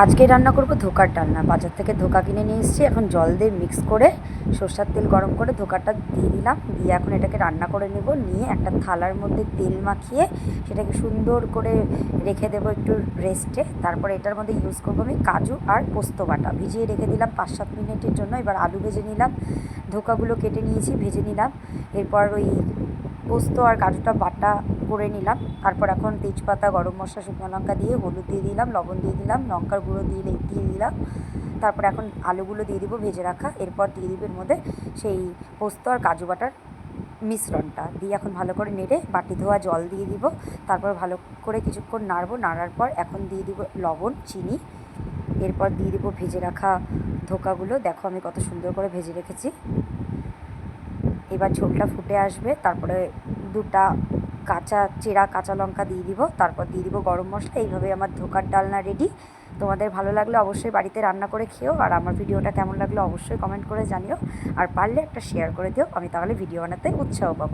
আজকে রান্না করব ধোকার ডালনা। বাজার থেকে ধোকা কিনে নিয়ে এসেছি। এখন জল দিয়ে মিক্স করে সরষের তেল গরম করে ধোকাটা দিয়ে দিলাম। দিয়ে এখন এটাকে রান্না করে নেব। নিয়ে একটা থালার মধ্যে তেল মাখিয়ে সেটাকে সুন্দর করে রেখে দেবো একটু রেস্টে। তারপরে এটার মধ্যে ইউজ করবো আমি কাজু আর পোস্ত বাটা। ভিজিয়ে রেখে দিলাম 5-7 মিনিটের জন্য। এবার আলু ভেজে নিলাম, ধোকাগুলো কেটে নিয়েছি, ভেজে নিলাম। এরপর ওই পোস্ত আর কাজুটা বাটা করে নিলাম। তারপর এখন তেজপাতা, গরম মশলা, শুকনো লঙ্কা দিয়ে হলুদ দিয়ে দিলাম, লবণ দিয়ে দিলাম, লঙ্কার গুঁড়ো দিয়ে দিলাম। তারপর এখন আলুগুলো দিয়ে দিব ভেজে রাখা। এরপর দিয়ে দিব এর মধ্যে সেই পোস্ত আর কাজু বাটার মিশ্রণটা দিয়ে এখন ভালো করে নেড়ে বাটি ধোয়া জল দিয়ে দিব। তারপর ভালো করে কিছুক্ষণ নাড়বো। নাড়ার পর এখন দিয়ে দিব লবণ, চিনি। এরপর দিয়ে দিব ভেজে রাখা ধোকাগুলো। দেখো আমি কত সুন্দর করে ভেজে রেখেছি। এবার ঝোলটা ফুটে আসবে। তারপরে দুটা চেরা কাঁচা লঙ্কা দিয়ে দিব। তারপর দিয়ে দিব গরম মশলা। এইভাবে আমার ধোকার ডালনা রেডি। তোমাদের ভালো লাগলে অবশ্যই বাড়িতে রান্না করে খেও। আর আমার ভিডিওটা কেমন লাগলো অবশ্যই কমেন্ট করে জানিও। আর পারলে একটা শেয়ার করে দিও, আমি তাহলে ভিডিও বানাতে উৎসাহ পাবো।